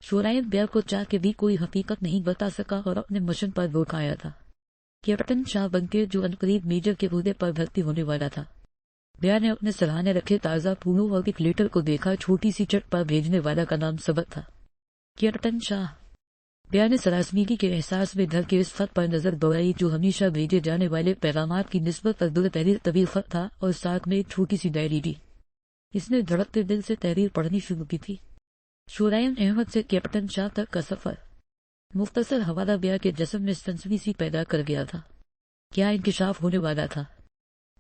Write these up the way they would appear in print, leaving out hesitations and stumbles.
شورائن beer کو چاہ کے بھی کوئی حقیقت نہیں بتا سکا اور اپنے مشن پر روک آیا تھا۔ کیپٹن شاہ بنکے جو عنقریب میجر کے عہدے پر بھرتی ہونے والا تھا، بیئر نے اپنے سراہنے رکھے تازہ پھولوں اور ایک لیٹر کو دیکھا۔ چھوٹی سی چٹ پر بھیجنے والا کا نام سبق تھا، کیپٹن شاہ۔ بیئر نے سراسمیگی کے احساس میں ڈر کے اس خط پر نظر دوڑائی جو ہمیشہ بھیجے جانے والے پیغامات کی نسبت پر تحریر طویل خط تھا اور ساتھ میں ایک چھوٹی سی ڈائری بھی۔ اس نے دھڑکتے دل سے تحریر پڑھنی شروع کی تھی۔ شورائن احمد سے کیپٹن شاہ تک کا سفر مختصر حوالہ بیئر کے جسم میں سنسنی سی پیدا کر گیا تھا۔ کیا انکشاف ہونے والا تھا؟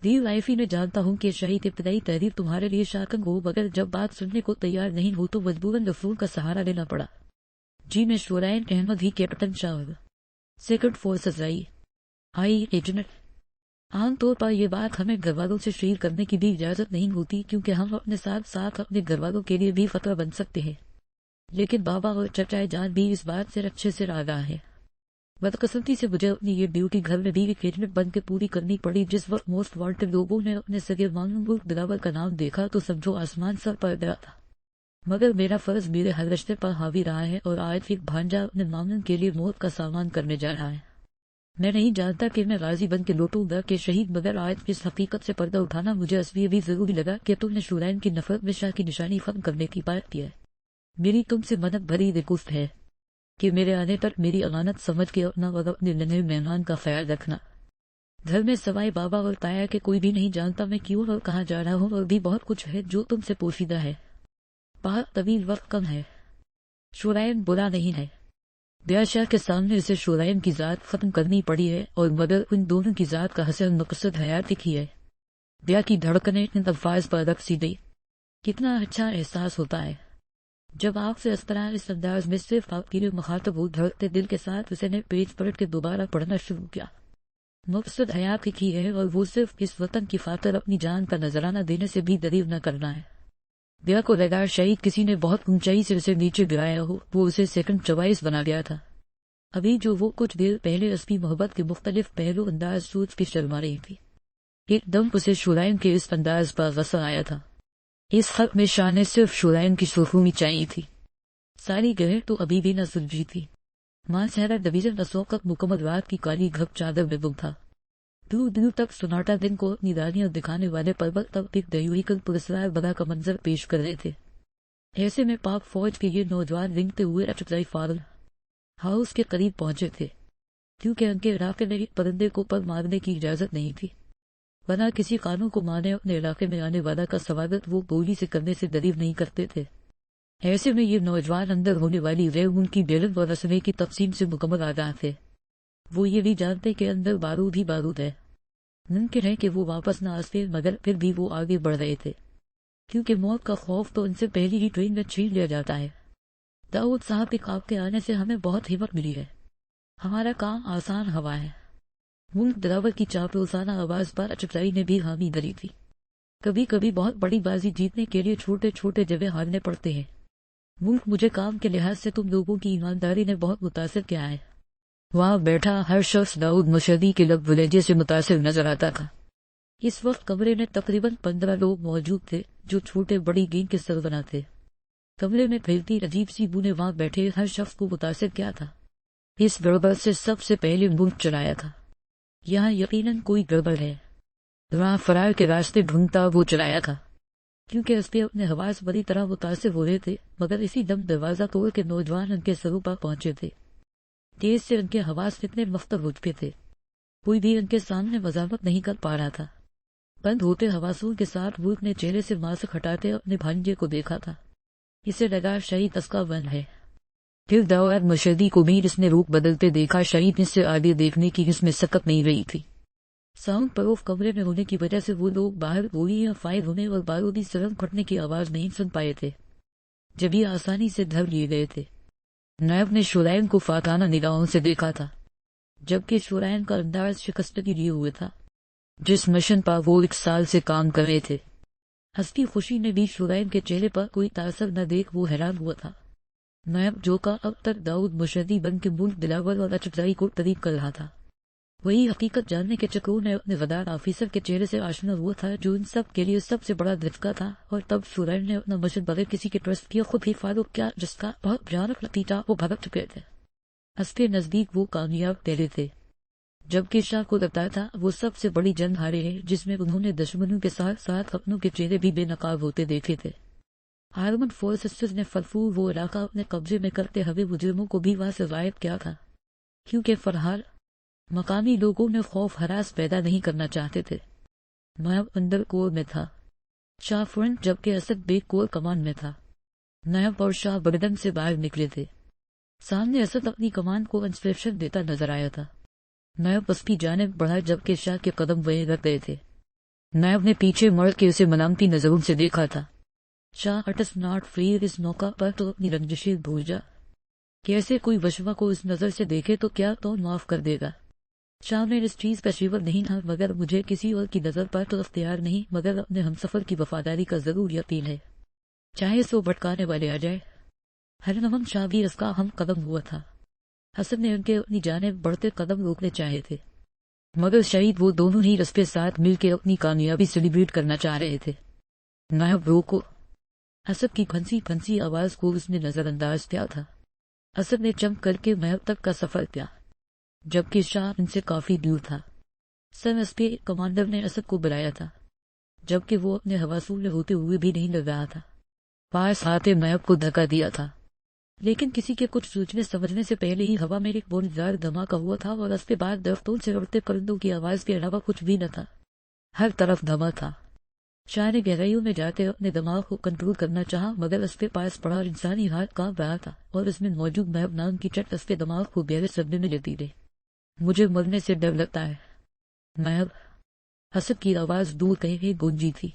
دیو لائفی میں جانتا ہوں کہ شہید ابتدائی تحریر تمہارے لیے شاکنگ ہو، مگر جب بات سننے کو تیار نہیں ہو تو مجبوراً رسول کا سہارا لینا پڑا۔ جی میں شورائن احمد ہی کیپٹن شاہ، سیکرٹ فورسز آئی ایجنٹ۔ عام طور پر یہ بات ہمیں گھر والوں سے شیئر کرنے کی بھی اجازت نہیں ہوتی کیونکہ ہم اپنے ساتھ ساتھ اپنے گھر والوں کے لیے بھی خطرہ بن سکتے ہیں، لیکن بابا اور چچائے جان بھی اس بات سے اچھے سے آگاہ ہے۔ بدقسمتی سے مجھے اپنی یہ ڈیوٹی گھر میں بھی ایک ایجنٹ بن کے پوری کرنی پڑی۔ جس وقت موسٹ وانٹڈ لوگوں نے اپنے سگے معلوم ملک دلاور کا نام دیکھا تو سمجھو آسمان سر پر گیا تھا، مگر میرا فرض میرے ہر رشتے پر حاوی رہا ہے اور آج ایک بھانجا اپنے معاملن کے لیے موت کا سامان کرنے جا رہا ہے۔ میں نہیں جانتا کہ میں غازی بن کے لوٹوں گا کہ شہید، مگر آج اس حقیقت سے پردہ اٹھانا مجھے اس لیے بھی ضروری لگا کہ تم نے شورائن کی نفرت میں شاہ کی نشانی ختم کرنے کی بات کی ہے۔ میری تم سے منت بھری ریکویسٹ ہے کہ میرے آنے تک میری امانت سمجھ کے اپنا اور اپنے ننھے مہمان کا خیال رکھنا۔ گھر میں سوائے بابا اور تایا کے کوئی بھی نہیں جانتا میں کیوں اور کہاں جا رہا ہوں، اور بھی بہت کچھ ہے جو تم سے پوشیدہ ہے۔ بہت طویل وقت کم ہے۔ شورائن برا نہیں ہے۔ بیئر شاہ کے سامنے اسے شورائن کی ذات ختم کرنی پڑی ہے، اور مگر ان دونوں کی ذات کا حاصل مقصد حیات ہی ہے۔ بیئر کی دھڑکنیں ان الفاظ پر رقص گئی۔ کتنا اچھا احساس ہوتا ہے جب آپ سے اس طرح اس انداز میں صرف آپ کے لیے مخاطب ہو۔ دھڑکتے دل کے ساتھ اسے نے پیج پلٹ کے دوبارہ پڑھنا شروع کیا۔ مقصد حیات ہی ہے، اور وہ صرف اس وطن کی خاطر اپنی جان کا نذرانہ دینے سے بھی دریغ نہ کرنا ہے۔ بیئر کو لگا شہید کسی نے بہت اونچائی سے اسے نیچے گرایا ہو، وہ اسے سیکنڈ چوائس بنا گیا تھا۔ ابھی جو وہ کچھ دیر پہلے اس کی محبت کے مختلف پہلو انداز سوچ کی شرما رہی تھی، ایک دم اسے شورائن کے اس انداز پر غصہ آیا تھا۔ اس خط میں شاہ نے صرف شورائن کی سرخومی چاہی تھی، ساری گہر تو ابھی بھی نہ سلجھی تھی۔ ماں سہرا ڈویژن اسوقت مکمل رات کی کالی گھپ چادر میں گم تھا۔ دور دور تک سناٹا دن کو اپنی رانیاں دکھانے والے پربت تب ایک دیویکل پرسرار بنا کا منظر پیش کر رہے تھے۔ ایسے میں پاک فوج کے یہ نوجوان رنگتے ہوئے اچکائی فارل ہاؤس کے قریب پہنچے تھے، کیونکہ ان کے علاقے میں ایک پرندے کو پر مارنے کی اجازت نہیں تھی، ورنہ کسی قانون کو مانے اپنے علاقے میں آنے والا کا سواگت وہ گولی سے کرنے سے دریغ نہیں کرتے تھے۔ ایسے میں یہ نوجوان اندر ہونے والی غیر ملکی بیلن اور اسلحے کی تقسیم سے مکمل آگاہ تھے۔ وہ یہ بھی جانتے کہ اندر بارود ہی بارود ہے۔ ممکن ہے کہ وہ واپس نہ آ سکے، مگر پھر بھی وہ آگے بڑھ رہے تھے، کیونکہ موت کا خوف تو ان سے پہلی ہی ٹرین میں چھین لیا جاتا ہے۔ داؤد صاحب کے آپ کے آنے سے ہمیں بہت ہمت ملی ہے، ہمارا کام آسان ہوا ہے۔ ملک دلاور کی چاپلوسانہ آواز پر اچکائی نے بھی حامی دری تھی۔ کبھی کبھی بہت بڑی بازی جیتنے کے لیے چھوٹے چھوٹے جگہ ہارنے پڑتے ہیں۔ ملک مجھے کام کے لحاظ سے تم لوگوں کی ایمانداری نے بہت متاثر کیا ہے۔ وہاں بیٹھا ہر شخص داؤد مشہدی کے لب ولیجے سے متاثر نظر آتا تھا۔ اس وقت کمرے میں تقریباً 15 لوگ موجود تھے جو چھوٹے بڑی گینگ کے سربراہ تھے۔ کمرے میں پھیلتی عجیب سی بو نے وہاں بیٹھے ہر شخص کو متاثر کیا تھا۔ اس گڑبڑ سے سب سے پہلے ملک چلایا تھا۔ یہاں یقیناً کوئی گڑبڑ ہے۔ وہاں فرار کے راستے ڈھونڈتا وہ چلایا تھا، کیونکہ اس پہ اپنے حواس بڑی طرح متاثر ہو رہے تھے، مگر اسی دم دروازہ توڑ کے نوجوان ان کے سروں پر پہنچے تھے۔ تیز سے ان کے حواس اتنے مختل ہو چکے تھے، کوئی بھی ان کے سامنے مزاحمت نہیں کر پا رہا تھا۔ بند ہوتے حواسوں کے ساتھ ملک نے چہرے سے ماسک ہٹاتے اپنے بھانجے کو دیکھا تھا۔ اسے لگا شہید اس کا بند ہے۔ پھر داؤد مشہدی کو بھی اس نے روپ بدلتے دیکھا۔ شہید اس سے آگے دیکھنے کی اس میں سکت نہیں رہی تھی۔ ساؤنڈ پروف کمرے میں ہونے کی وجہ سے وہ لوگ باہر گولیاں فائر ہونے اور بارودی سرنگ پھٹنے کی آواز نہیں سن پائے تھے، جب یہ آسانی سے دھر لیے گئے تھے۔ نائب نے شورائن کو فاتحانہ نگاہوں سے دیکھا تھا، جبکہ شورائن کا انداز شکستگی لیے ہوئے تھا، جس مشن پر وہ 1 سال سے کام کر رہے تھے۔ ہستی خوشی نے بھی شورائن کے چہرے پر کوئی تاثر نہ دیکھ وہ حیران ہوا تھا۔ نائب جو کا اب تک داؤد مشہدی بن کے ملک دلاور اور اچکائی کو طریق کر رہا تھا، وہی حقیقت جاننے کے چکروں میں اپنے غدار آفیسر کے چہرے سے آشنا ہوا تھا جو ان سب کے لیے سب سے بڑا دھچکا تھا، اور تب سورین نے اپنا مشن بغیر کسی کے ٹرسٹ کیا خود ہی فالو کیا، جس کا بہت بھیانک نتیجہ وہ بھگت چکے تھے۔ اس کے نزدیک وہ کامیاب تیرے تھے، جبکہ شاہ کو لگتا تھا وہ سب سے بڑی جنگ ہارے ہیں جس میں انہوں نے دشمنوں کے ساتھ ساتھ اپنوں کے چہرے بھی بے نقاب ہوتے دیکھے تھے۔ آرمن فورسز نے فلفور وہ علاقہ اپنے قبضے میں کرتے ہوئے مجرموں کو بھی وہاں سے غائب کیا تھا، کیونکہ فرحال مقامی لوگوں میں خوف ہراس پیدا نہیں کرنا چاہتے تھے۔ نیب اندر کور میں تھا، شاہ فرنٹ جبکہ اسد بیگ کور کمان میں تھا۔ نیب اور شاہ بردن سے باہر نکلے تھے، سامنے اسد اپنی کمان کو انسپیکشن دیتا نظر آیا تھا۔ نیب اس کی جانب بڑھا جبکہ شاہ کے قدم وہیں رکھ گئے تھے۔ نیب نے پیچھے مڑ کے اسے ملامتی نظروں سے دیکھا تھا۔ شاہ اٹس ناٹ فیر، اس موقع پر تو اپنی رنجشیں بھول جا، کیسے کوئی وشوا کو اس نظر سے دیکھے تو کیا تو معاف کر دے گا؟ شاہ میں اس چیز کا شیور نہیں تھا، مگر مجھے کسی اور کی نظر پر تو اختیار نہیں، مگر اپنے ہمسفر کی وفاداری کا ضرور یقین ہے، چاہے سو بھٹکانے والے آ جائے۔ ہرنمن شاہ بھی اس کا ہم قدم ہوا تھا۔ حسن نے ان کے اپنی جانب بڑھتے قدم روکنے چاہے تھے، مگر شہید وہ دونوں ہی رس پہ ساتھ مل کے اپنی کامیابی سیلیبریٹ کرنا چاہ رہے تھے۔ نائب روکو، اسد کی پھنسی پھنسی آواز کو اس نے نظر انداز کیا تھا۔ اسد نے چمک کر کے محب تک کا سفر کیا، جبکہ شاہ ان سے کافی دور تھا۔ سن اس پہ کمانڈر نے اسد کو بلایا تھا، جبکہ وہ اپنے حواسوں میں ہوتے ہوئے بھی نہیں لگ رہا تھا۔ پاس آتے محب کو دھکا دیا تھا، لیکن کسی کے کچھ سوچنے سمجھنے سے پہلے ہی ہوا میں ایک بوندار دھماکہ ہوا تھا، اور اس کے بعد درختوں سے اڑتے پرندوں کی آواز کے علاوہ کچھ بھی نہ تھا۔ ہر طرف دھما تھا۔ شاہ نے گہرائیوں میں جاتے اپنے دماغ کو کنٹرول کرنا چاہا، مگر اس کے پاس پڑا انسانی ہاتھ کانپ رہا تھا، اور اس میں موجود محب نام کی چٹ اس کے دماغ کو گہرے صدمے میں لیتی رہی۔ مجھے مرنے سے ڈر لگتا ہے محب، اسد کی آواز دور کہیں گونجی تھی۔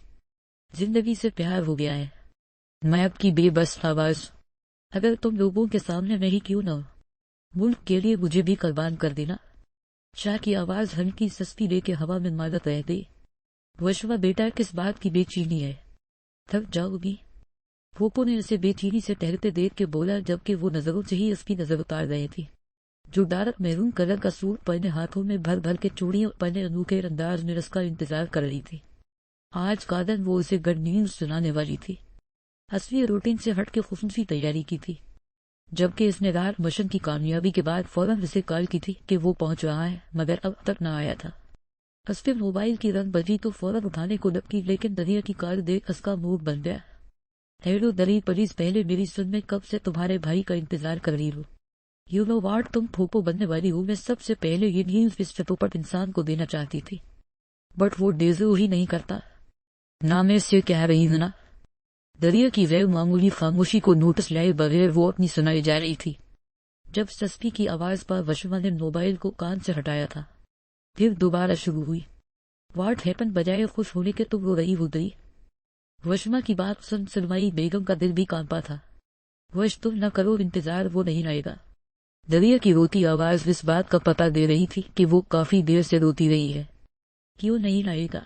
زندگی سے پیار ہو گیا ہے محب کی بے بس آواز۔ اگر تم لوگوں کے سامنے نہیں کیوں نہ ہو، ملک کے لیے مجھے بھی قربان کر دینا۔ شاہ کی آواز ہلکی سستی لے کے ہوا میں مادت رہ گئی۔ وشوا بیٹا کس بات کی بے چینی ہے، تھک جاؤ گی؟ پھوپھو نے اسے بے چینی سے ٹہرتے دیکھ کے بولا، جبکہ وہ نظروں سے ہی اس کی نظر اتار رہی تھی، جو ڈارک میرون کلر کا سوٹ پہنے ہاتھوں میں بھر بھر کے چوڑیاں پہنے انوکھے انداز میں اس کا انتظار کر رہی تھی۔ آج کا دن وہ اسے گڈ نیوز سنانے والی تھی، اصلی روٹین سے ہٹ کے خصوصی تیاری کی تھی، جبکہ اس نے رات مشن کی کامیابی کے بعد فوراً اسے کال کی تھی کہ وہ پہنچ رہا ہے، مگر اب تک نہ آیا تھا۔ اس کے موبائل کی رنگ بجی تو فوراً اٹھانے کو لپکی، لیکن دریا کی کال دیکھ اس کا منہ بن گیا۔ ہیلو دلی پولیس، پہلے میری سن میں کب سے تمہارے بھائی کا انتظار کر رہی ہوں۔ یو نو واٹ، تم پھوپھو بننے والی ہو۔ میں سب سے پہلے یہ نیوز اس چٹوپٹ انسان کو دینا چاہتی تھی، بٹ وہ ڈیزرو ہی نہیں کرتا۔ نہ میں سے کہہ رہی ہوں نا۔ دریا کی غیر معمولی خاموشی کو نوٹس لائے بغیر وہ اپنی سنائی جا رہی تھی، جب سسپی کی آواز پر وشوا نے موبائل کو کان سے ہٹایا تھا۔ پھر دوبارہ شروع ہوئی۔ واٹ ہیپن، بجائے خوش ہونے کے تو وہ رہی ہو گئی۔ وشما کی بات سن سلمائی بیگم کا دل بھی کانپا تھا۔ وش تم نہ کرو انتظار، وہ نہیں آئے گا۔ دریا کی روتی آواز اس بات کا پتہ دے رہی تھی کہ وہ کافی دیر سے روتی رہی ہے۔ کیوں نہیں آئے گا؟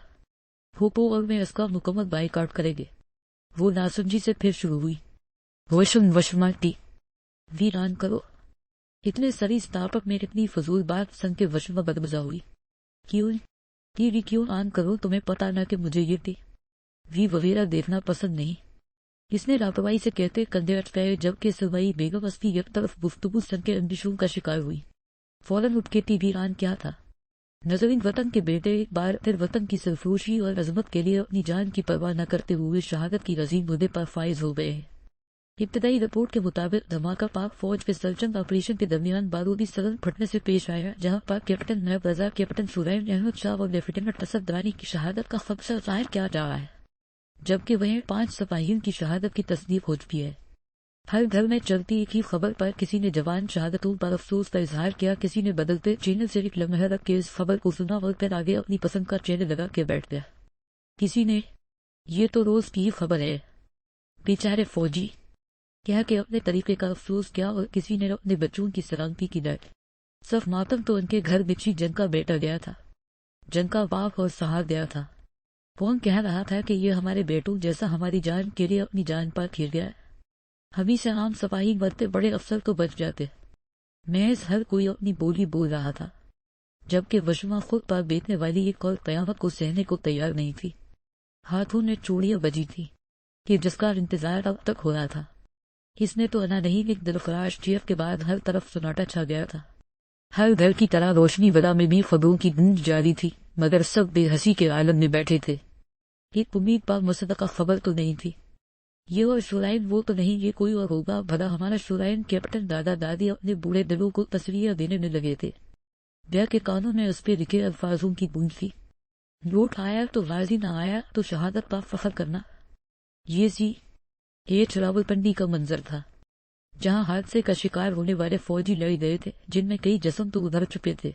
پھوپھو اور میں اس کا مکمل بائیکاٹ کریں گے۔ وہ ناسمجھی سے پھر شروع ہوئی۔ وشما ٹی ویران کرو۔ اتنے سری ستاپک میں اتنی فضول بات سن کے وشما بدمزہ ہوئی۔ کیوں ٹی وی کیوں آن کرو؟ تمہیں پتا نہ کہ مجھے یہ ٹی وی وغیرہ دیکھنا پسند نہیں؟ اس نے لاپرواہی سے کہتے کندھے اٹکائے، جبکہ سلمائی بیگم اس کی یک طرف گفتگو سن کے اندیشوں کا شکار ہوئی۔ فوراً اٹھ کے ٹی وی آن کیا تھا۔ نظرین وطن کے بیٹے ایک بار پھر وطن کی سرفروشی اور عظمت کے لیے اپنی جان کی پرواہ نہ کرتے ہوئے شہادت کی عظیم عہدے پر فائز ہو گئے ہیں۔ ابتدائی رپورٹ کے مطابق دھماکہ پاک فوج کے سرجنگ آپریشن کے درمیان بارودی سرن پھٹنے سے پیش آیا، جہاں پر کیپٹن نیب رضا، کیپٹن سورین احمد شاہ اور لیفٹیننٹ اسد رانی کی شہادت کا خدشہ ظاہر کیا جا رہا ہے، جبکہ وہیں 5 سپاہیوں کی شہادت کی تصدیق ہو چکی ہے۔ ہر گھر میں چلتی ایک ہی خبر پر کسی نے جوان شہادتوں پر افسوس کا اظہار کیا، کسی نے بدلتے چینل سے ایک لمحہ رکھ کے اس خبر کو سنا اور پھر آگے اپنی پسند کا چینل لگا کے بیٹھ گیا۔ کسی نے یہ تو روز کی خبر ہے، بیچارے فوجی کہہ کے اپنے طریقے کا افسوس کیا، اور کسی نے اپنے بچوں کی سلامتی کی ڈر۔ صرف ماتم تو ان کے گھر بچھی جن کا بیٹا گیا تھا، جن کا باپ اور سہار گیا تھا۔ کون کہہ رہا تھا کہ یہ ہمارے بیٹوں جیسا ہماری جان کے لیے اپنی جان پر کھیل گیا ہے؟ ہمیں سے عام سپاہی مرتے بڑے افسر تو بچ جاتے۔ محض ہر کوئی اپنی بولی بول رہا تھا۔ جبکہ وشما خود پر بیتنے والی ایک اور قیامت کو سہنے کو تیار نہیں تھی۔ ہاتھوں نے چوڑیاں بجی تھی کہ جس کا انتظار اب تک ہو رہا تھا۔ اس نے تو انا نہیں ایک دلخراش چیخ کے بعد ہر طرف سناٹا چھا گیا تھا۔ ہر گھر کی طرح روشنی ودا میں بھی خبروں کی گونج جاری تھی، مگر سب بے حسی کے عالم میں بیٹھے تھے۔ ایک امید پر مصدقہ خبر تو نہیں تھی۔ یہ اور شورائن وہ تو نہیں، یہ کوئی اور ہوگا۔ بھلا ہمارا شورائن کیپٹن دادا دادی اپنے بوڑھے دلوں کو تصویر دینے میں لگے تھے۔ بیا کے کانوں میں اس پہ لکھے الفاظوں کی گونج تھی، لوٹ آیا تو غازی نہ آیا تو شہادت پر فخر کرنا۔ یہ ایچ راولپنڈی کا منظر تھا، جہاں حادثے کا شکار ہونے والے فوجی لڑ گئے تھے، جن میں کئی جسم تو ادھر چکے تھے،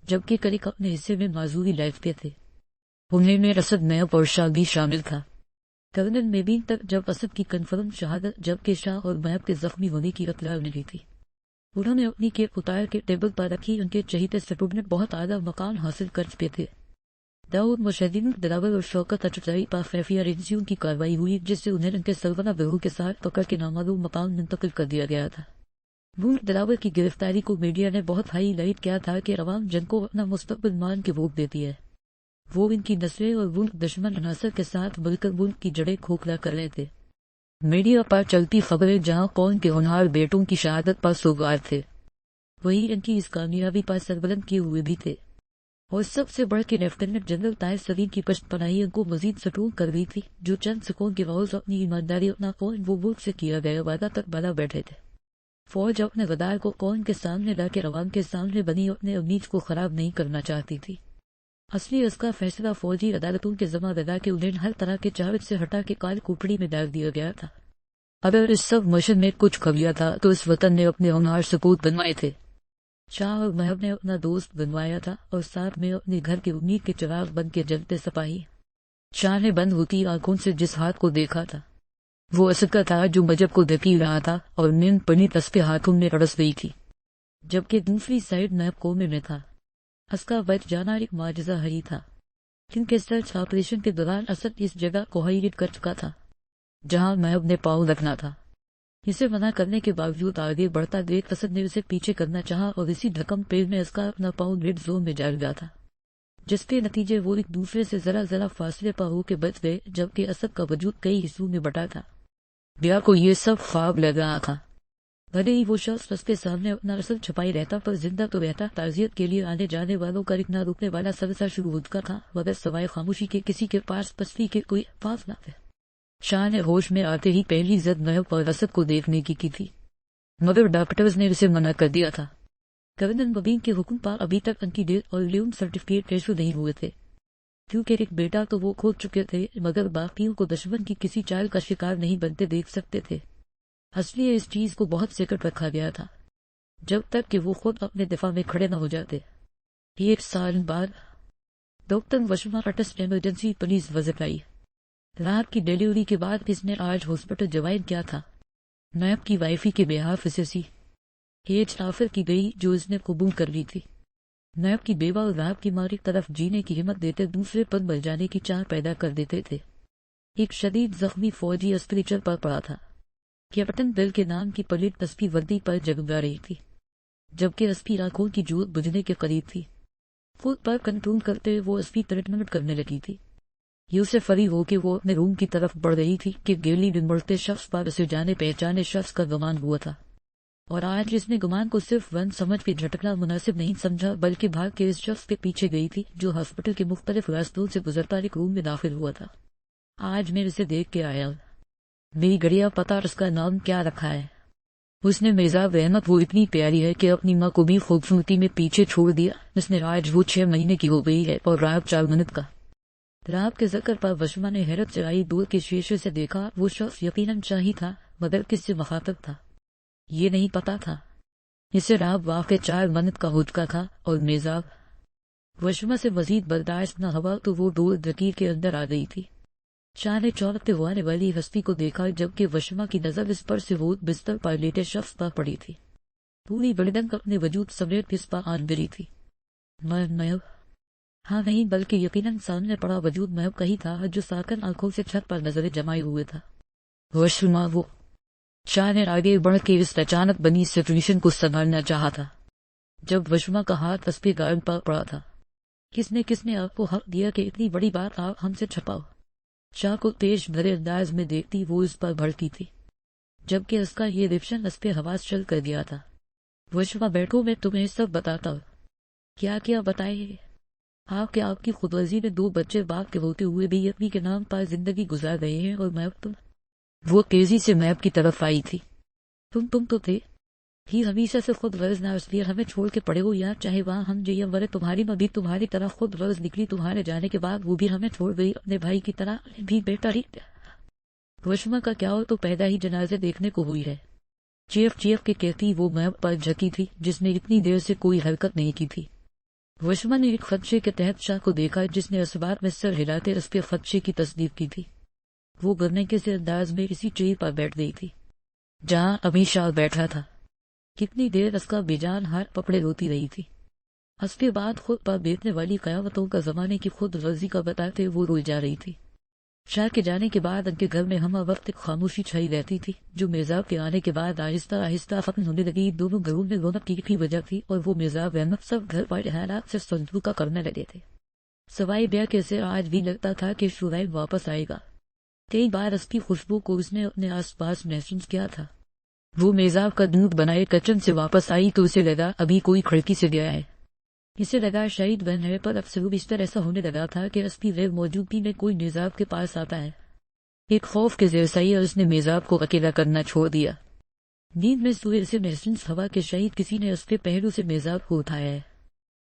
جبکہ کئی اپنے حصے میں معذوری لائف تھے۔ انہیں میں اسد نیب اور شاہ بھی شامل تھا۔ کرنل میبین تک جب اسد کی کنفرم شہادت جبکہ شاہ اور نیب کے زخمی ہونے کی اطلاع ملی تھی، انہوں نے اپنی کیپ اتار کے ٹیبل پر رکھی۔ ان کے چہیتے سٹوڈنٹ بہت اعلیٰ مقام حاصل کر چکے تھے۔ داؤد مشاہدین دلاور اور شوکت اچتائی پر خفیہ ایجنسیوں کی کارروائی ہوئی، جس سے انہیں ان کے سربراہ گروہ کے ساتھ پکڑ کے نامعلوم مقام منتقل کر دیا گیا تھا۔ ملک دلاور کی گرفتاری کو میڈیا نے بہت ہائی لائٹ کیا تھا کہ عوام جن کو اپنا مستقبل مان کے ووٹ دیتی ہے، وہ ان کی نسلیں اور ملک دشمن عناصر کے ساتھ مل کر ملک کی جڑیں کھوکھلا کر رہے تھے۔ میڈیا پر چلتی خبریں جہاں قوم کے ہونہار بیٹوں کی شہادت پر سوگوار تھے، وہی ان کی اس کامیابی پر سربلند کیے ہوئے بھی تھے، اور سب سے بڑھ کے لیفٹیننٹ جنرل طاہر سلیم کی پشت پناہی ان کو مزید سٹون کر رہی تھی، جو چند سکون کے باوجود اپنی ایمانداری اپنا قوم وہ ملک سے کیا گیا وعدہ تک بنا بیٹھے تھے۔ فوج اپنے غدار کو قوم کے سامنے لا کے عوام کے سامنے بنی اپنے امید کو خراب نہیں کرنا چاہتی تھی۔ اصلی اس کا فیصلہ فوجی عدالتوں کے ذمہ دار کے انہیں ہر طرح کے چارج سے ہٹا کے کال کوٹڑی میں ڈال دیا گیا تھا۔ اگر اس سب مشن میں کچھ خبیہ تھا تو اس وطن نے اپنے ہونہار سپوت بنوائے تھے۔ شاہ اور محب نے اپنا دوست بنوایا تھا، اور ساتھ میں اپنے گھر کے امید کے چراغ بن کے جلتے سپاہی۔ شاہ نے بند ہوتی آنکھوں سے جس ہاتھ کو دیکھا تھا، وہ اسد کا تھا جو مجب کو دھکیل رہا تھا اور نیند پڑی تسبیح ہاتھوں میں رڑس رہی تھی، جبکہ دوسری سائڈ نیب قومے میں تھا۔ اس کا بچ جانا ایک معجزہ ہی تھا، کیونکہ سرچ آپریشن کے دوران اسد اس جگہ کو ہائیڈ کر چکا تھا جہاں محب نے پاؤں رکھنا تھا۔ اسے منع کرنے کے باوجود آگے بڑھتا دیکھ اسد نے اسے پیچھے کرنا چاہا، اور اسی دھکم پیڑ میں اس کا اپنا پاؤں ریڈ زون میں جا گیا تھا، جس کے نتیجے وہ ایک دوسرے سے ذرا فاصلے پر ہو کے بچ گئے، جبکہ اسد کا وجود کئی حصوں میں بٹا تھا۔ بیا کو یہ سب خواب لگ رہا تھا، بھلے ہی وہ شخص اس کے سامنے اپنا اصل چھپائی رہتا، پر زندہ تو رہتا۔ تعزیت کے لیے آنے جانے والوں کا ایک نہ رکنے والا سلسلہ شروع ہو چکا تھا، مگر سوائے خاموشی کے کسی کے پاس پستی کے کوئی الفاظ نہ تھے۔ شاہ نے ہوش میں آتے ہی پہلی زد محب اور اسد کو دیکھنے کی تھی، مگر ڈاکٹرز نے اسے منع کر دیا تھا۔ کرنل مبین کے حکم پر ابھی تک ان کی ڈیتھ اور لیون سرٹیفکیٹ ایشو نہیں ہوئے تھے، کیونکہ ایک بیٹا تو وہ کھو چکے تھے، مگر باقیوں کو دشمن کی کسی چال کا شکار نہیں بنتے دیکھ سکتے تھے۔ اصلی اس چیز کو بہت سیکرٹ رکھا گیا تھا، جب تک کہ وہ خود اپنے دفاع میں کھڑے نہ ہو جاتے۔ 1 سال بعد ڈاکٹر وشما اٹس ایمرجنسی پولیس وزٹ آئی۔ رات کی ڈیلیوری کے بعد اس نے آج ہاسپٹل جوائن کیا تھا۔ نیب کی وائفی کے بیہاف اسے ایج آفر کی گئی جو اس نے قبول کر لی تھی۔ نیب کی بیوہ اور راب کی ماری طرف جینے کی ہمت دیتے دوسرے پر مر جانے کی چاہ پیدا کر دیتے تھے۔ ایک شدید زخمی فوجی اسپریچر پر پڑا تھا، کیپٹن بل کے نام کی پلیٹ اسپی وردی پر جگمگا رہی تھی، جبکہ اسپی آنکھوں کی جوت بجھنے کے قریب تھی۔ خود پر کنٹرول کرتے وہ اسپی ٹریٹمنٹ کرنے لگی تھی۔ یہ اسے فری ہو کہ وہ اپنے روم کی طرف بڑھ رہی تھی کہ گیلی بڑھتے شخص پر اسے جانے پہچانے شخص کا گمان ہوا تھا، اور آج اس نے گمان کو صرف ون سمجھ کے جھٹکنا مناسب نہیں سمجھا، بلکہ بھاگ کے اس شخص کے پیچھے گئی تھی جو ہاسپٹل کے مختلف راستوں سے گزرتا ایک روم میں داخل ہوا تھا۔ آج میں اسے دیکھ کے آیا، میری گڑیا پتا اس کا نام کیا رکھا ہے؟ اس نے میزاب رحمت وہ اتنی پیاری ہے کہ اپنی ماں کو بھی خوبصورتی میں پیچھے چھوڑ دیا۔ اس نے آج وہ 6 مہینے کی ہو گئی ہے اور رات 4 منٹ کا۔ رات کے ذکر پر وشما نے حیرت چڑھائی، دور کے شیشے سے دیکھا۔ وہ شخص یقیناً شاہی تھا، مگر کس سے مخاطب تھا یہ نہیں پتا تھا۔ اسے رات واقع 4 منٹ کا ہو چکا تھا، اور میزاب وشما سے مزید برداشت نہ ہوا تو وہ ڈور دھکیل کے اندر آ گئی تھی۔ شاہ نے چورتے ہونے والی ہستی کو دیکھا، جبکہ وشما کی نظر اس پر سے وہ بستر پر لیٹے شخص پر پڑی تھی۔ پوری بڑھدنگ اپنے وجود سمیت اس پر آن گری تھی۔ محب؟ ہاں نہیں، بلکہ یقیناً سامنے پڑا وجود محب کا ہی تھا، جو ساکن آنکھوں سے چھت پر نظریں جمائے ہوئے تھا۔ وشما وہ؟ شاہ نے آگے بڑھ کے اس اچانک بنی سچویشن کو سنبھالنا چاہا تھا، جب وشما کا ہاتھ اس پہ غائب پڑا تھا۔ کس نے آپ کو حق دیا کہ اتنی بڑی بات آپ ہم سے چھپاؤ؟ شاہ کو پیش بھرے انداز میں دیکھتی وہ اس پر بھڑکی تھی، جبکہ اس کا یہ ریفشن اس پہ حواس چل کر دیا تھا۔ وشما بیٹھو، میں تمہیں سب بتاتا ہوں۔ کیا بتائے؟ آپ کی خود غرضی نے 2 بچے باپ کے ہوتے ہوئے بھی اپنی کے نام پر زندگی گزار رہے ہیں، اور میں تم۔ وہ تیزی سے میپ کی طرف آئی تھی۔ تم تو تھے ہی ہمیشہ سے خود غرض، نہ اس لیے ہمیں چھوڑ کے پڑے ہو یار، چاہے وہاں ہم جیے ورے تمہاری ماں بھی تمہاری طرح خود غرض نکلی، تمہارے جانے کے بعد وہ بھی ہمیں چھوڑ گئی اپنے بھائی کی طرح بھی بیٹا ہی۔ وشما کا کیا ہو تو پیدا ہی جنازے دیکھنے کو ہوئی ہے، چیخ کے کہتی وہ میپ پر جھکی تھی جس نے اتنی دیر سے کوئی حرکت نہیں کی تھی۔ وشما نے ایک خدشے کے تحت شاہ کو دیکھا جس نے اس بات میں سر ہلاتے اس پہ خدشے کی تصدیق کی تھی۔ وہ گرنے کے سے انداز میں اسی چیز پر بیٹھ گئی تھی جہاں ابھی شاہ بیٹھا تھا۔ کتنی دیر اس کا بے جان ہاتھ پکڑے روتی رہی تھی۔ اس کے بعد خود پر بیتنے والی قیامتوں کا زمانے کی خود غرضی کا بتاتے وہ روئی جا رہی تھی۔ شاہ کے جانے کے بعد ان کے گھر میں ہمہ وقت ایک خاموشی چھائی رہتی تھی جو میزاب کے آنے کے بعد آہستہ ختم ہونے لگی۔ دونوں گھروں میں رونق کی وجہ تھی اور وہ میزاب احمد سب گھر والے حالات سے سنجو کا کرنے لگے تھے، سوائے بیا کے سے آج بھی لگتا تھا کہ شورائن واپس آئے گا۔ کئی بار اس کی خوشبو کو اس نے اپنے آس پاس محسوس کیا تھا۔ وہ میزاب کا دودھ بنائے کچن سے واپس آئی تو اسے لگا ابھی کوئی کھڑکی سے گیا ہے۔ اسے لگا شہید بن ہے، پر اب سے اس طرح ایسا ہونے لگا تھا کہ اس کی غیر موجودگی میں کوئی میزاب کے پاس آتا ہے۔ ایک خوف کے زیر سایہ اس نے میزاب کو اکیلا کرنا چھوڑ دیا۔ نیند میں سوئے اسے محسوس ہوا کہ شہید کسی نے اس کے پہلو سے میزاب کو اٹھایا ہے۔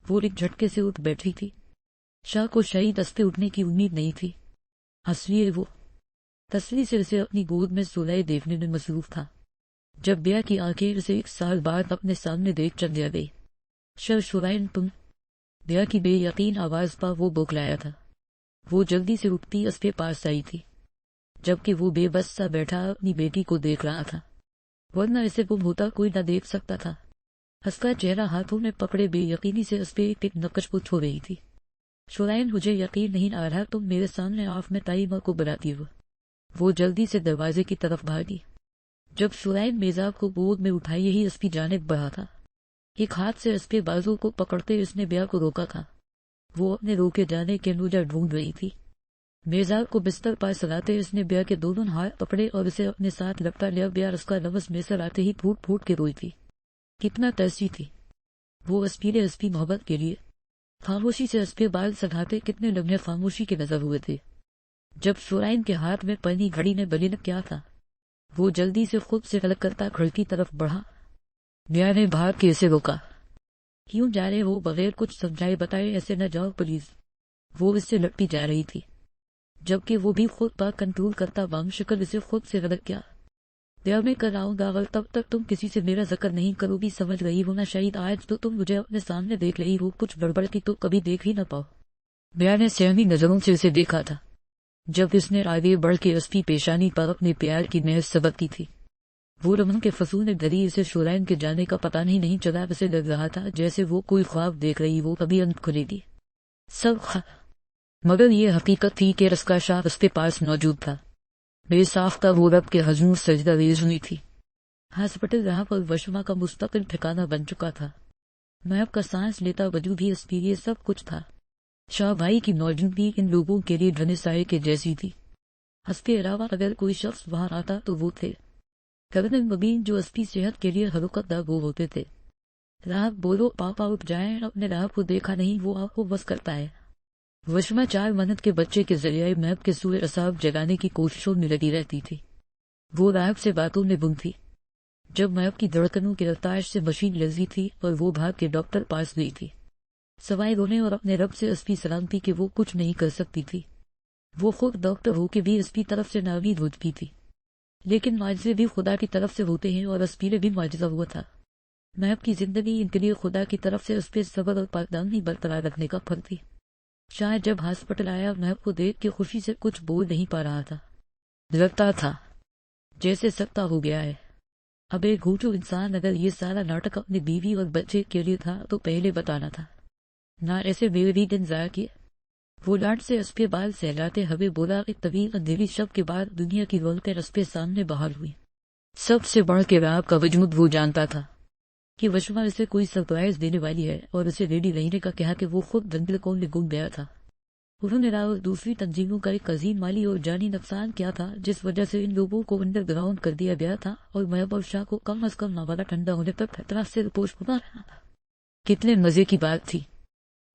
وہ ایک جھٹکے سے اٹھ بیٹھی تھی۔ شاہ کو شہید اس پہ اٹھنے کی امید نہیں تھی، اس لیے وہ تسلی سے اسے اپنی گود میں سولائے دیکھنے میں مصروف تھا۔ جب بیا کی آنکھیں اسے 1 سال بعد اپنے سامنے دیکھ چل جا گئی۔ شورائن تم؟ بیا کی بے یقین آواز پر وہ بوکلایا تھا۔ وہ جلدی سے اٹھتی اس کے پاس آئی تھی، جبکہ وہ بے بس سا بیٹھا اپنی بیٹی کو دیکھ رہا تھا، ورنہ اسے گم ہوتا کوئی نہ دیکھ سکتا تھا۔ اس کا چہرہ ہاتھوں میں پکڑے بے یقینی سے اس پہ ایک نقش پوچھ ہو رہی تھی۔ شورائن مجھے یقین نہیں آ رہا تم میرے سامنے آف میں تائی ماں کو بلاتی ہو۔ وہ جلدی سے دروازے کی طرف بھاگی۔ جب شورائن میزاب کو گود میں اٹھائی ہی اس کی جانب بڑھا تھا، ایک ہاتھ سے اس کے بازو کو پکڑتے اس نے بیا کو روکا تھا۔ وہ اپنے روکے جانے کے نوجہ ڈھونڈ رہی تھی۔ میزاب کو بستر پر سلاتے اس نے بیا کے دونوں ہاتھ پکڑے اور اسے اپنے ساتھ لپٹا لیا۔ بیا اس کا لفظ میسر آتے ہی پھوٹ کے روئی تھی۔ کتنا ترسی تھی وہ اس کی محبت کے لیے۔ خاموشی سے اس کے بال سنبھالتے کتنے لمحے خاموشی کے نظر ہوئے تھے۔ جب شورائن کے ہاتھ میں پنی گھڑی نے بلی نے کیا تھا، وہ جلدی سے خود سے الگ کرتا کھڑکی طرف بڑھا۔ بیا نے بھاگ کے اسے روکا۔ کیوں جا رہے ہو؟ بغیر کچھ سمجھائے بتائے ایسے نہ جاؤ پلیز۔ وہ اس سے لپٹی جا رہی تھی، جبکہ وہ بھی خود پر کنٹرول کرتا بام شکل اسے خود سے الگ کیا۔ بیا میں کر آؤں گا تب تک تم کسی سے میرا ذکر نہیں کرو گی، سمجھ رہی ہو نا؟ شاید آج تو تم مجھے اپنے سامنے دیکھ رہی ہو، کچھ گڑبڑ کی تو کبھی دیکھ ہی نہ پاؤ۔ بیا نے سہمی نظروں سے اسے دیکھا تھا جب اس نے آگے بڑھ کے اس کی پیشانی پر اپنے پیار کی مہر سبق کی تھی۔ وہ رمن کے فصول نے دری اسے شورائن کے جانے کا پتہ نہیں چلا۔ اسے لگ رہا تھا جیسے وہ کوئی خواب دیکھ رہی وہ کبھی انت کھلے گی مگر یہ حقیقت تھی کہ اس کا شاہ اس کے پاس موجود تھا۔ بے ساختہ وہ رب کے حضور سجدہ ریز ہوئی تھی۔ ہاسپٹل جہاں پر وشما کا مستقل ٹھکانہ بن چکا تھا، میپ کا سانس لیتا وجود بھی اس کے لیے سب کچھ تھا۔ شاہ بھائی کی موجودگی ان لوگوں کے لیے گھنے سائے کے جیسی تھی۔ اس کے علاوہ اگر کوئی شخص وہاں آتا تو وہ تھے کرنل مبین، جو اس کی صحت کے لیے حرکت داغو ہوتے تھے۔ راہ بولو پاپا اٹھ جائیں، اپنے راہ کو دیکھا نہیں، وہ آپ کو بس کرتا ہے۔ وشما 4 منت کے بچے کے ذریعے میپ کے سوئے اصاب جگانے کی کوششوں میں لگی رہتی تھی۔ وہ راہب سے باتوں میں گم تھی۔ جب میپ کی دھڑکنوں کی رفتار سے مشین لرزی تھی اور وہ بھاگ کے ڈاکٹر پاس گئی تھی، سوائے رونے اور اپنے رب سے اس کی سلامتی کہ وہ کچھ نہیں کر سکتی تھی۔ وہ خود ڈاکٹر ہو کے بھی اس کی طرف سے ناامید ہو چکی تھی، لیکن معجزے بھی خدا کی طرف سے ہوتے ہیں اور اس پیلے بھی معجزہ ہوا تھا۔ میپ کی زندگی ان کے لیے خدا کی طرف سے اس پہ صبر اور پاکدامنی برقرار رکھنے کا پھل تھی۔ شاید جب ہاسپٹل آیا میپ کو دیکھ کے خوشی سے کچھ بول نہیں پا رہا تھا۔ لگتا تھا جیسے سکتا ہو گیا ہے۔ اب ایک گھوٹو انسان اگر یہ سارا ناٹک اپنی بیوی اور بچے کے لیے تھا تو پہلے بتانا تھا، نہ ایسے بے بھی دن ضائع کیے۔ وہ ڈانٹ سے اس پہ بال سہلاتے ہوئے بولا کہ طویل اندھیری شب کے بعد دنیا کی رونقیں اس پہ سامنے بحال ہوئی۔ سب سے بڑھ کے آپ کا وجود وہ جانتا تھا کہ وشما اسے کوئی سرپرائز دینے والی ہے اور اسے ریڈی رہنے کا کہا کہ وہ خود دنگل کون میں گم گیا تھا۔ انہوں نے اور دوسری تنظیموں کا ایک عظیم مالی اور جانی نقصان کیا تھا جس وجہ سے ان لوگوں کو انڈر گراؤنڈ کر دیا گیا تھا اور محب اور شاہ کو کم از کم نوالا ٹھنڈا ہونے تک خطرہ سے رپوش ہونا رہنا تھا۔ کتنے مزے کی بات تھی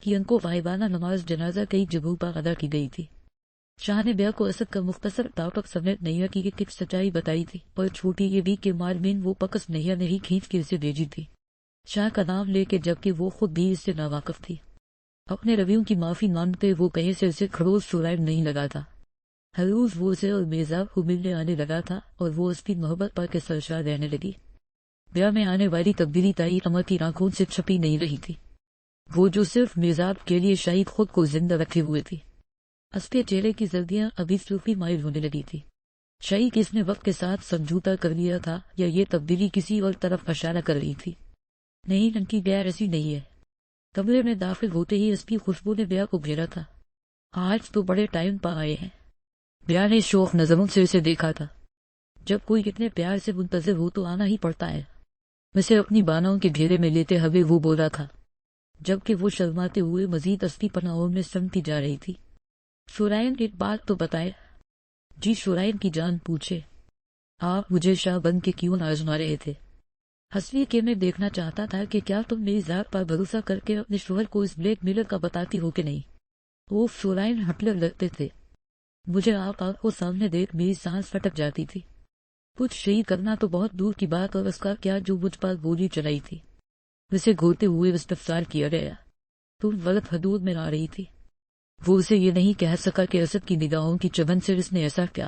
کہ ان کو غائبانہ نماز جنازہ کئی جگہوں پر ادا کی گئی تھی۔ شاہ نے بیا کو اسد کا مختصر تاپک سمیت نیا کی ایک سچائی بتائی تھی اور چھوٹی یہ بھی کہ مارمین وہ پکس نیا نے ہی کھینچ کے اسے بھیجی تھی، شاہ کا نام لے کے، جبکہ وہ خود بھی اس سے ناواقف تھی۔ اپنے رویوں کی معافی مانگتے وہ کہیں سے اسے خروش شرائم نہیں لگا تھا۔ ہر روز وہ اسے اور میزاب کو ملنے آنے لگا تھا اور وہ اس کی محبت پر کے سرشار رہنے لگی۔ بیا میں آنے والی تبدیلی تائی امر کی آنکھوں سے چھپی نہیں رہی تھی، وہ جو صرف میزاب کے لیے شاید خود کو زندہ رکھے ہوئے تھی۔ اس کے چہرے کی زردیاں ابھی صوفی مائل ہونے لگی تھی۔ شاید کس نے وقت کے ساتھ سمجھوتا کر لیا تھا یا یہ تبدیلی کسی اور طرف اشارہ کر رہی تھی۔ نہیں، ان کی بیا ایسی نہیں ہے۔ کمرے میں داخل ہوتے ہی اس کی خوشبو نے بیا کو گھیرا تھا۔ آج تو بڑے ٹائم پر آئے ہیں۔ بیا نے شوق نظروں سے اسے دیکھا تھا۔ جب کوئی اتنے پیار سے منتظر ہو تو آنا ہی پڑتا ہے۔ اسے اپنی بانوں کے گھیرے میں لیتے ہوئے وہ بولا تھا، جبکہ وہ شرماتے ہوئے مزید استی پناہوں میں سمتی جا رہی تھی۔ شورائن ایک بات تو بتائے۔ جی، شورائن کی جان پوچھے، آپ مجھے شاہ بن کے کیوں آزما رہے تھے؟ حسبی کہ میں دیکھنا چاہتا تھا کہ کیا تم میری ذات پر بھروسہ کر کے اپنے شوہر کو اس بلیک میلر کا بتاتی ہو کہ نہیں۔ وہ شورائن ہٹلر لگتے تھے۔ مجھے آپ کو سامنے دیکھ میری سانس پھٹک جاتی تھی۔ کچھ شہید کرنا تو بہت دور کی بات، اور اس کا کیا جو مجھ پر گولی چلائی تھی۔ اسے گھورتے ہوئے استفسار کیا گیا، تم غلط حدود میں آ رہی تھی۔ وہ اسے یہ نہیں کہہ سکا کہ اسد کی نگاہوں کی چبھن سے اس نے ایسا کیا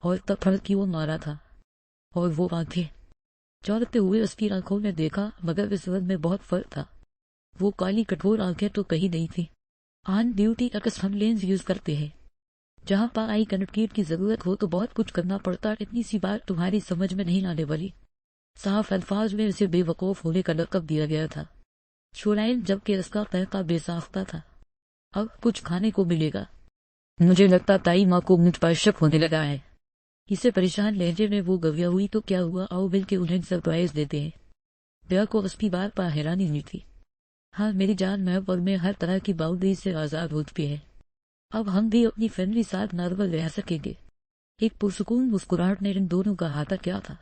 اور تب پھر کیوں مارا تھا، اور وہ آنکھیں چورتے ہوئے اس کی آنکھوں میں دیکھا، مگر اس وقت میں بہت فرق تھا۔ وہ کالی کٹور آنکھیں تو کہیں نہیں تھی۔ آن ڈیوٹی اکثر ہم لینز یوز کرتے ہیں، جہاں پر آئی کنیکٹیویٹی کی ضرورت ہو تو بہت کچھ کرنا پڑتا۔ اتنی سی بات تمہاری سمجھ میں نہیں آنے والی۔ صاف الفاظ میں اسے بے وقوف ہونے کا لقب دیا گیا تھا۔ شورائن جبکہ اس کا طریقہ بے ساختہ تھا۔ اب کچھ کھانے کو ملے گا؟ مجھے لگتا تائی ماں کو مجھ پر شک ہونے لگا ہے۔ اسے پریشان لہجے میں وہ گویا ہوئی، تو کیا ہوا، آؤ مل کے انہیں سرپرائز دیتے ہیں۔ بیا کو اس کی بات پر حیرانی ہوئی تھی۔ ہاں میری جان محب، اور میں ہر طرح کی باؤنڈری سے آزاد ہو چکی ہے۔ اب ہم بھی اپنی فیملی ساتھ نارمل رہ سکیں گے۔ ایک پرسکون مسکراہٹ نے ان دونوں کا ہاتھا کیا تھا۔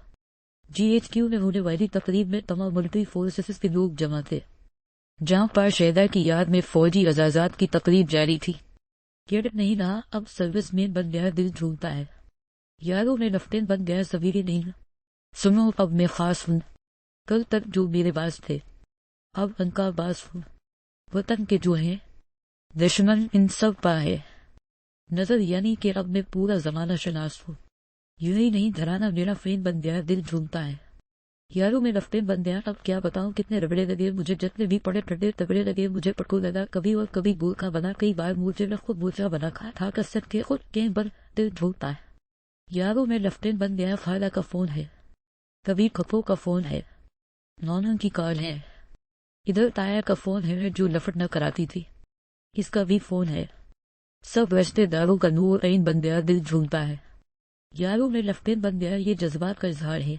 جی ایچ کیو میں ہونے والی تقریب میں تمام ملٹری فورسز کے لوگ جمع تھے، جہاں پر شہدا کی یاد میں فوجی اعزازات کی تقریب جاری تھی۔ کیڈٹ نہیں رہا، اب سروس مین بن گیا، دل جھومتا ہے۔ یاروں میں لفٹین بن گیا، سویرے نہیں۔ سنو، اب میں خاص ہوں۔ کل تک جو میرے باز تھے، اب ان کا باز ہوں۔ وطن کے جو ہیں دشمن، ان سب پر ہے نظر، یعنی کہ اب میں پورا زمانہ شناس ہوں۔ یوں ہی نہیں، دھرانا میرا فین بن گیا، دل جھومتا ہے۔ یاروں میں لفٹین بن گیا، اب کیا بتاؤں کتنے رگڑے لگے مجھے، جتنے بھی پڑے ٹڈے تگڑے لگے مجھے، پٹکو لگا کبھی اور کبھی گورکھا بنا، کئی بار مورچے میں خود مورچا بنا، کھا تھا کر سٹ کے خود کے بر، دل جھومتا ہے۔ یاروں میں لفٹین بن گیا، خالہ کا فون ہے، کبھی کھپو کا فون ہے، نونا کی کال ہے، ادھر تایا کا فون ہے جو لفٹ نہ کراتی تھی، اس کا بھی فون ہے۔ سب رشتے داروں کا نور عین بن گیا، دل جھومتا ہے۔ یاروں میں لفٹین بن گیا، یہ جذبات کا اظہار ہے۔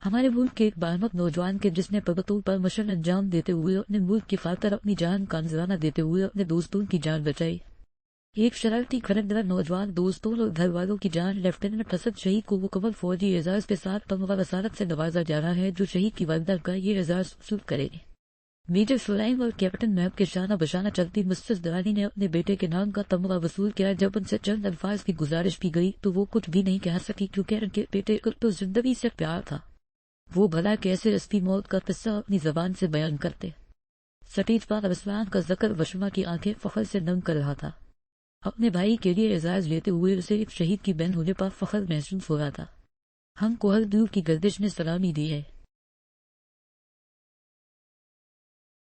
ہمارے ملک کے ایک باہمت نوجوان کے جس نے پربتوں پر مشن انجام دیتے ہوئے اپنے ملک کی خاطر اپنی جان کا نذرانہ دیتے ہوئے اپنے دوستوں کی جان بچائی۔ ایک شرارتی کھرندرا نوجوان دوستوں اور گھر والوں کی جان لیفٹیننٹ اسد شہید کو مکمل فوجی اعزاز کے ساتھ تمغہ رسالت سے نوازا جا رہا ہے، جو شہید کی والدہ کا یہ اعزاز وصول کرے گی۔ میجر شورائن اور کیپٹن محب کے شانہ بشانہ چلتی مسز درانی نے اپنے بیٹے کے نام کا تمغہ وصول کیا۔ جب ان سے چند الفاظ کی گزارش کی گئی تو وہ کچھ بھی نہیں کہہ سکی، کیونکہ ان کے بیٹے کو تو زندگی سے پیار تھا۔ وہ بھلا کیسے اس کی موت کا قصہ اپنی زبان سے بیان کرتے۔ سٹیج پر رسوان کا ذکر وشما کی آنکھیں فخر سے نم کر رہا تھا۔ اپنے بھائی کے لیے اعزاز لیتے ہوئے اسے ایک شہید کی بہن ہونے پر فخر محسوس ہو رہا تھا۔ ہم کو ہر دور کی گردش نے سلامی دی ہے۔